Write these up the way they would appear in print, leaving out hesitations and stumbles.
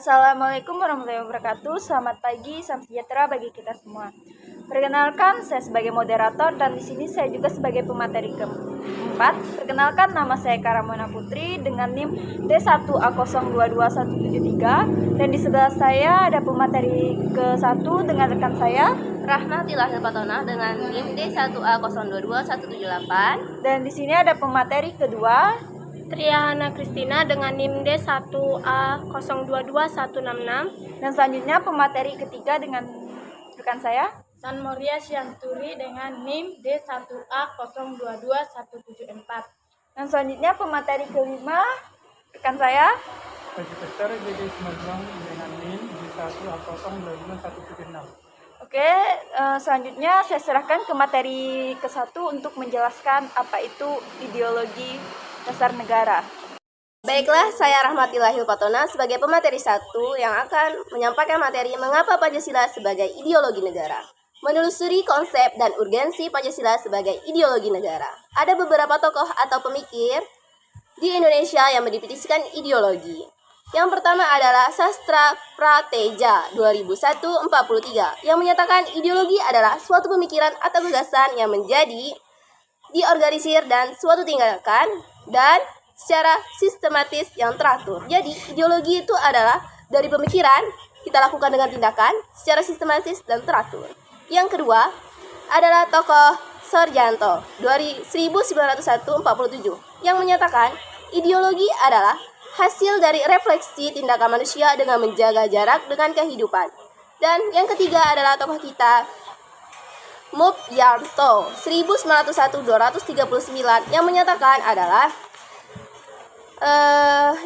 Assalamualaikum warahmatullahi wabarakatuh. Selamat pagi, salam sejahtera bagi kita semua. Perkenalkan, saya sebagai moderator dan di sini saya juga sebagai pemateri keempat. Perkenalkan, nama saya Karamona Putri dengan NIM D1A022173 dan di sebelah saya ada pemateri ke-1 dengan rekan saya Rahma Tilahil Patona dengan NIM D1A022178 dan di sini ada pemateri kedua Triana Kristina dengan NIM D1A022166 dan selanjutnya pemateri ketiga dengan rekan saya San Moria Sianturi dengan NIM D1A022174 dan selanjutnya pemateri kelima rekan saya Register JJ Semarang dengan NIM D1A0222176. Oke, selanjutnya saya serahkan ke materi ke-1 untuk menjelaskan apa itu ideologi dasar negara. Baiklah, saya Rahma Tilahil Patona sebagai pemateri 1 yang akan menyampaikan materi mengapa Pancasila sebagai ideologi negara. Menelusuri konsep dan urgensi Pancasila sebagai ideologi negara. Ada beberapa tokoh atau pemikir di Indonesia yang mendefinisikan ideologi. Yang pertama adalah Sastra Prateja 2143 yang menyatakan ideologi adalah suatu pemikiran atau gagasan yang menjadi diorganisir dan suatu tindakan dan secara sistematis yang teratur. Jadi ideologi itu adalah dari pemikiran kita lakukan dengan tindakan secara sistematis dan teratur. Yang kedua adalah tokoh Sarjanto 1901-47 yang menyatakan ideologi adalah hasil dari refleksi tindakan manusia dengan menjaga jarak dengan kehidupan. Dan yang ketiga adalah tokoh kita Mupyanto 1901-239 yang menyatakan adalah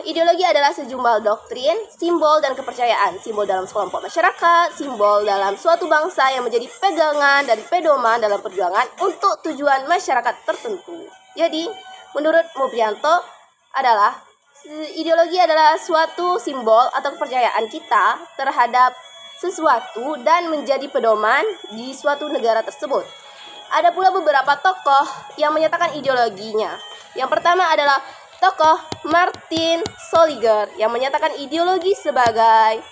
ideologi adalah sejumlah doktrin, simbol dan kepercayaan, simbol dalam sekelompok masyarakat, simbol dalam suatu bangsa yang menjadi pegangan dan pedoman dalam perjuangan untuk tujuan masyarakat tertentu. Jadi, menurut Mupyanto adalah ideologi adalah suatu simbol atau kepercayaan kita terhadap sesuatu dan menjadi pedoman di suatu negara tersebut. Ada pula beberapa tokoh yang menyatakan ideologinya. Yang pertama adalah tokoh Martin Soliger yang menyatakan ideologi sebagai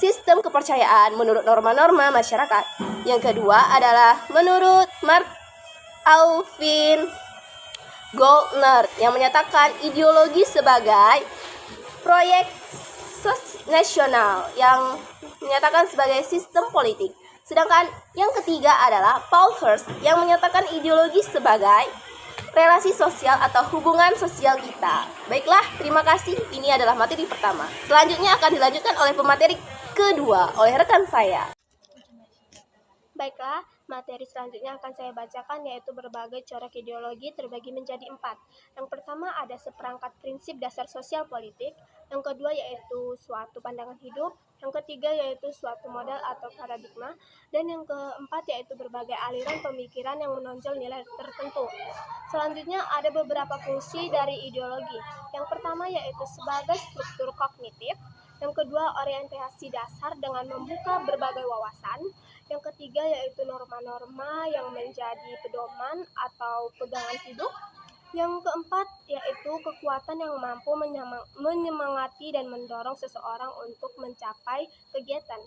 sistem kepercayaan menurut norma-norma masyarakat. Yang kedua adalah menurut Mark Alvin Goldner yang menyatakan ideologi sebagai proyek nasional yang menyatakan sebagai sistem politik. Sedangkan yang ketiga adalah Paul Hirsch yang menyatakan ideologi sebagai relasi sosial atau hubungan sosial kita. Baiklah, terima kasih. Ini adalah materi pertama. Selanjutnya akan dilanjutkan oleh pemateri kedua oleh rekan saya. Baiklah, materi selanjutnya akan saya bacakan yaitu berbagai corak ideologi terbagi menjadi 4. Yang pertama ada seperangkat prinsip dasar sosial politik, yang kedua yaitu suatu pandangan hidup, yang ketiga yaitu suatu model atau paradigma, dan yang keempat yaitu berbagai aliran pemikiran yang menonjol nilai tertentu. Selanjutnya ada beberapa fungsi dari ideologi. Yang pertama yaitu sebagai struktur kognitif, yang kedua orientasi dasar dengan membuka berbagai wawasan, yang ketiga yaitu norma-norma yang menjadi pedoman atau pegangan hidup, yang keempat yaitu kekuatan yang mampu menyemangati dan mendorong seseorang untuk mencapai kegiatan,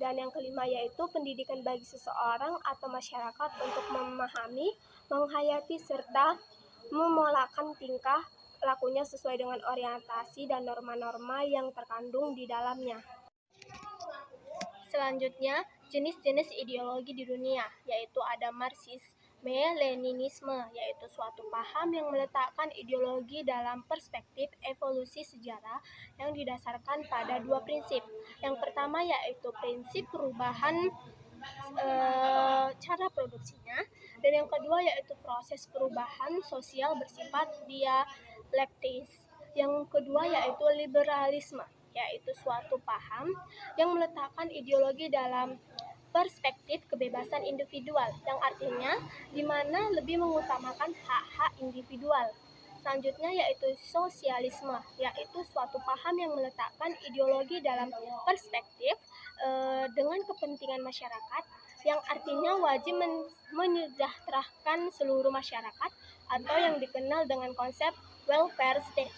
dan yang kelima yaitu pendidikan bagi seseorang atau masyarakat untuk memahami, menghayati serta memolakan tingkah lakunya sesuai dengan orientasi dan norma-norma yang terkandung di dalamnya. Selanjutnya, jenis-jenis ideologi di dunia, yaitu ada Marxisme-Leninisme, yaitu suatu paham yang meletakkan ideologi dalam perspektif evolusi sejarah yang didasarkan pada dua prinsip. Yang pertama yaitu prinsip perubahan cara produksinya, dan yang kedua yaitu proses perubahan sosial bersifat dialektis. Yang kedua yaitu liberalisme, yaitu suatu paham yang meletakkan ideologi dalam perspektif kebebasan individual, yang artinya di mana lebih mengutamakan hak-hak individual. Selanjutnya yaitu sosialisme, yaitu suatu paham yang meletakkan ideologi dalam perspektif dengan kepentingan masyarakat, yang artinya wajib menyejahterakan seluruh masyarakat atau yang dikenal dengan konsep welfare state.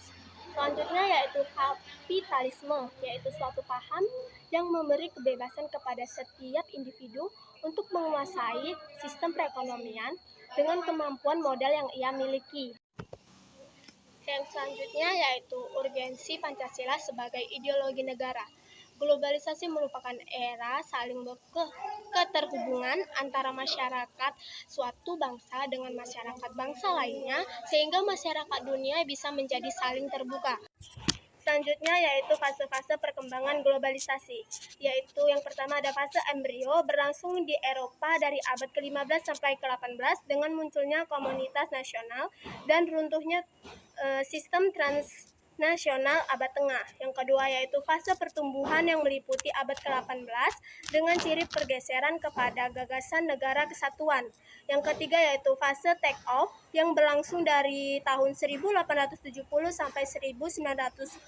Selanjutnya yaitu kapitalisme, yaitu suatu paham yang memberi kebebasan kepada setiap individu untuk menguasai sistem perekonomian dengan kemampuan modal yang ia miliki. Yang selanjutnya yaitu urgensi Pancasila sebagai ideologi negara. Globalisasi merupakan era saling keterhubungan antara masyarakat suatu bangsa dengan masyarakat bangsa lainnya, sehingga masyarakat dunia bisa menjadi saling terbuka. Selanjutnya yaitu fase-fase perkembangan globalisasi, yaitu yang pertama ada fase embrio berlangsung di Eropa dari abad ke-15 sampai ke-18 dengan munculnya komunitas nasional dan runtuhnya sistem transnasional abad tengah. Yang kedua yaitu fase pertumbuhan yang meliputi abad ke-18 dengan ciri pergeseran kepada gagasan negara kesatuan. Yang ketiga yaitu fase take off yang berlangsung dari tahun 1870 sampai 1920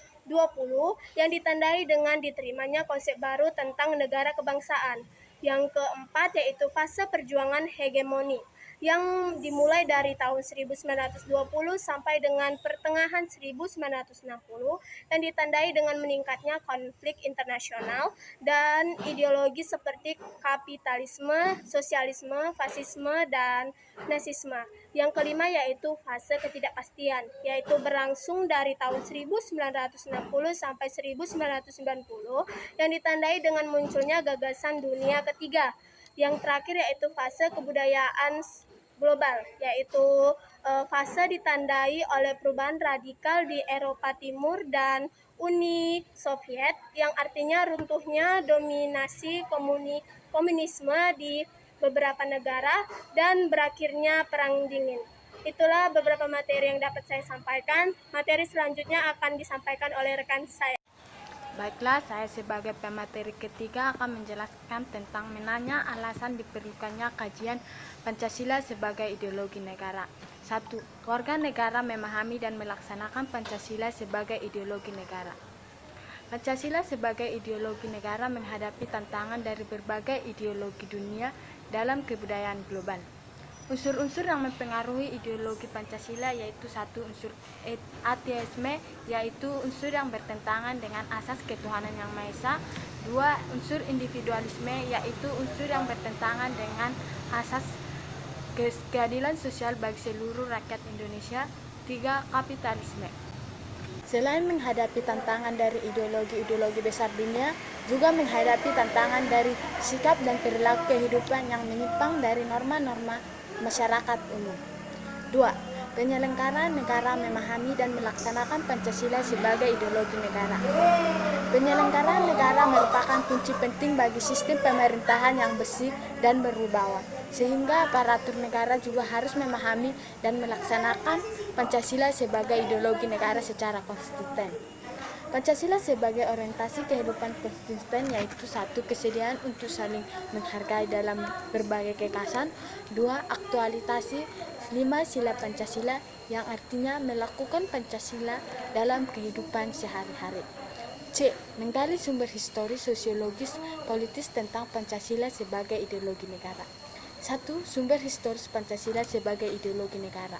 yang ditandai dengan diterimanya konsep baru tentang negara kebangsaan. Yang keempat yaitu fase perjuangan hegemoni yang dimulai dari tahun 1920 sampai dengan pertengahan 1960 yang ditandai dengan meningkatnya konflik internasional dan ideologi seperti kapitalisme, sosialisme, fasisme, dan nasisme. Yang kelima yaitu fase ketidakpastian, yaitu berlangsung dari tahun 1960 sampai 1990 yang ditandai dengan munculnya gagasan dunia ketiga. Yang terakhir yaitu fase kebudayaan global, yaitu fase ditandai oleh perubahan radikal di Eropa Timur dan Uni Soviet yang artinya runtuhnya dominasi komunisme di beberapa negara dan berakhirnya Perang Dingin. Itulah beberapa materi yang dapat saya sampaikan. Materi selanjutnya akan disampaikan oleh rekan saya. Baiklah, saya sebagai pemateri ketiga akan menjelaskan tentang menanya alasan diperlukannya kajian Pancasila sebagai ideologi negara. 1. Warga negara memahami dan melaksanakan Pancasila sebagai ideologi negara. Pancasila sebagai ideologi negara menghadapi tantangan dari berbagai ideologi dunia dalam kebudayaan global. Unsur-unsur yang mempengaruhi ideologi Pancasila yaitu 1. Unsur ateisme, yaitu unsur yang bertentangan dengan asas ketuhanan yang Maha Esa. 2. Unsur individualisme, yaitu unsur yang bertentangan dengan asas keadilan sosial bagi seluruh rakyat Indonesia. 3. Kapitalisme. Selain menghadapi tantangan dari ideologi-ideologi besar dunia, juga menghadapi tantangan dari sikap dan perilaku kehidupan yang menyimpang dari norma-norma masyarakat umum. 2. Penyelenggaraan negara memahami dan melaksanakan Pancasila sebagai ideologi negara. Penyelenggaraan negara merupakan kunci penting bagi sistem pemerintahan yang bersih dan berwibawa, sehingga aparatur negara juga harus memahami dan melaksanakan Pancasila sebagai ideologi negara secara konsisten. Pancasila sebagai orientasi kehidupan konsisten yaitu 1. Kesediaan untuk saling menghargai dalam berbagai kekasan. 2. Aktualisasi 5 sila Pancasila yang artinya melakukan Pancasila dalam kehidupan sehari-hari. C. Menggali sumber historis, sosiologis, politis tentang Pancasila sebagai ideologi negara. 1. Sumber historis Pancasila sebagai ideologi negara.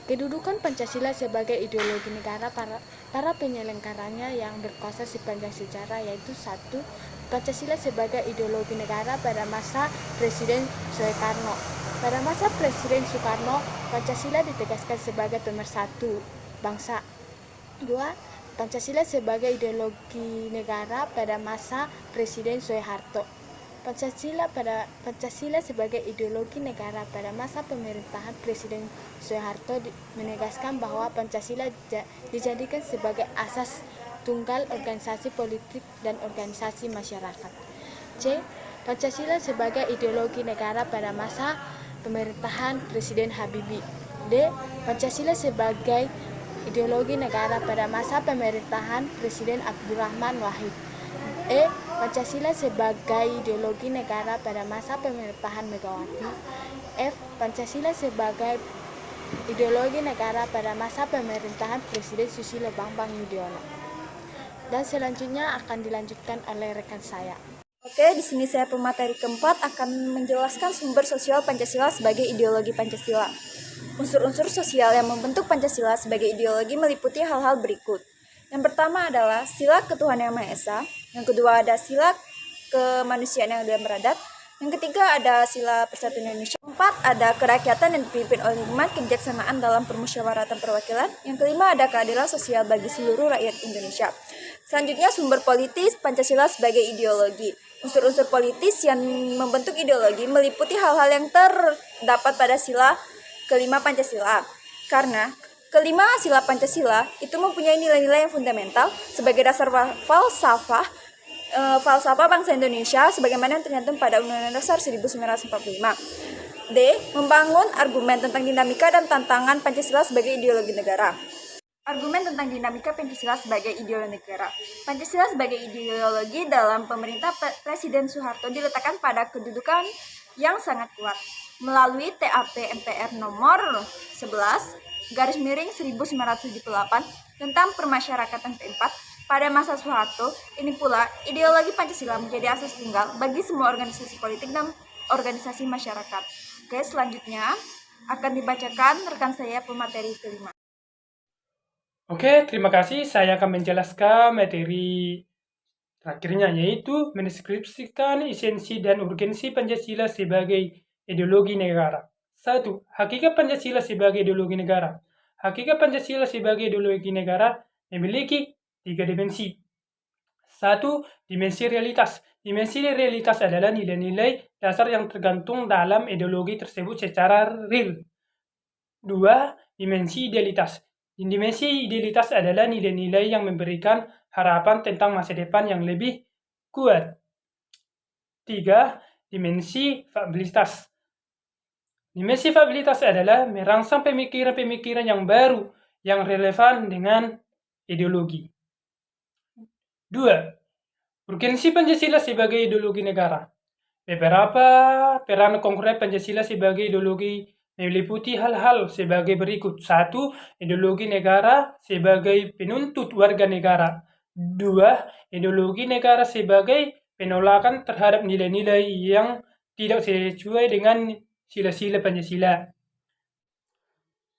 Kedudukan Pancasila sebagai ideologi negara para penyelenggaranya yang berkuasa sepanjang sejarah yaitu 1. Pancasila sebagai ideologi negara pada masa Presiden Soekarno. Pada masa Presiden Soekarno, Pancasila ditegaskan sebagai pemersatu bangsa. 2. Pancasila sebagai ideologi negara pada masa Presiden Soeharto. Pancasila sebagai ideologi negara pada masa pemerintahan Presiden Soeharto menegaskan bahwa Pancasila dijadikan sebagai asas tunggal organisasi politik dan organisasi masyarakat. C. Pancasila sebagai ideologi negara pada masa pemerintahan Presiden Habibie. D. Pancasila sebagai ideologi negara pada masa pemerintahan Presiden Abdurrahman Wahid. E. Pancasila sebagai ideologi negara pada masa pemerintahan Megawati. F. Pancasila sebagai ideologi negara pada masa pemerintahan Presiden Susilo Bambang Yudhoyono. Dan selanjutnya akan dilanjutkan oleh rekan saya. Oke, di sini saya pemateri keempat akan menjelaskan sumber sosial Pancasila sebagai ideologi Pancasila. Unsur-unsur sosial yang membentuk Pancasila sebagai ideologi meliputi hal-hal berikut. Yang pertama adalah sila ketuhanan yang Maha Esa. Yang kedua ada sila kemanusiaan yang adil dan beradab. Yang ketiga ada sila persatuan Indonesia. 4 ada kerakyatan yang dipimpin oleh hikmat kebijaksanaan dalam permusyawaratan perwakilan. Yang kelima ada keadilan sosial bagi seluruh rakyat Indonesia. Selanjutnya sumber politis Pancasila sebagai ideologi. Unsur-unsur politis yang membentuk ideologi meliputi hal-hal yang terdapat pada sila kelima Pancasila. Karena kelima sila Pancasila itu mempunyai nilai-nilai yang fundamental sebagai dasar falsafah bangsa Indonesia sebagaimana yang tercantum pada Undang-Undang Dasar 1945. D. Membangun argumen tentang dinamika dan tantangan Pancasila sebagai ideologi negara. Argumen tentang dinamika Pancasila sebagai ideologi negara. Pancasila sebagai ideologi dalam pemerintah Presiden Soeharto diletakkan pada kedudukan yang sangat kuat melalui TAP MPR nomor 11/1978 tentang permasyarakatan P4 pada masa Soeharto. Ini pula ideologi Pancasila menjadi asas tunggal bagi semua organisasi politik dan organisasi masyarakat. Oke, selanjutnya akan dibacakan rekan saya pemateri kelima. Oke, terima kasih. Saya akan menjelaskan materi terakhirnya, yaitu mendeskripsikan esensi dan urgensi Pancasila sebagai ideologi negara. 1. Hakikat Pancasila sebagai ideologi negara. Hakikat Pancasila sebagai ideologi negara memiliki 3 dimensi. 1. Dimensi realitas. Dimensi realitas adalah nilai-nilai dasar yang tergantung dalam ideologi tersebut secara real. 2. Dimensi idealitas. Dimensi idealitas adalah nilai-nilai yang memberikan harapan tentang masa depan yang lebih kuat. 3. Dimensi fabilitas. Dimensi fabilitas adalah merangsang pemikiran-pemikiran yang baru yang relevan dengan ideologi. 2. Urgensi Pancasila sebagai ideologi negara. Beberapa peran konkret Pancasila sebagai ideologi meliputi hal-hal sebagai berikut. 1. Ideologi negara sebagai penuntut warga negara. 2. Ideologi negara sebagai penolakan terhadap nilai-nilai yang tidak sesuai dengan sila-sila Pancasila.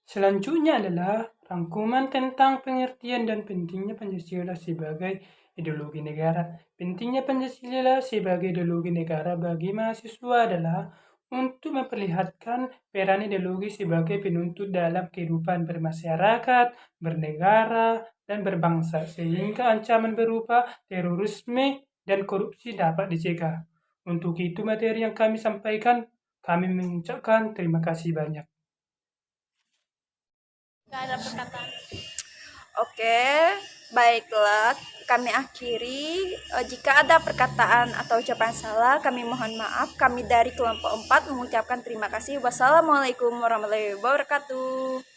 Selanjutnya adalah rangkuman tentang pengertian dan pentingnya Pancasila sebagai ideologi negara. Pentingnya Pancasila sebagai ideologi negara bagi mahasiswa adalah untuk memperlihatkan peran ideologi sebagai penuntut dalam kehidupan bermasyarakat, bernegara, dan berbangsa, sehingga ancaman berupa terorisme dan korupsi dapat dicegah. Untuk itu materi yang kami sampaikan, kami mengucapkan terima kasih banyak. Oke, baiklah, kami akhiri. Jika ada perkataan atau ucapan salah, kami mohon maaf. Kami dari kelompok 4 mengucapkan terima kasih. Wassalamualaikum warahmatullahi wabarakatuh.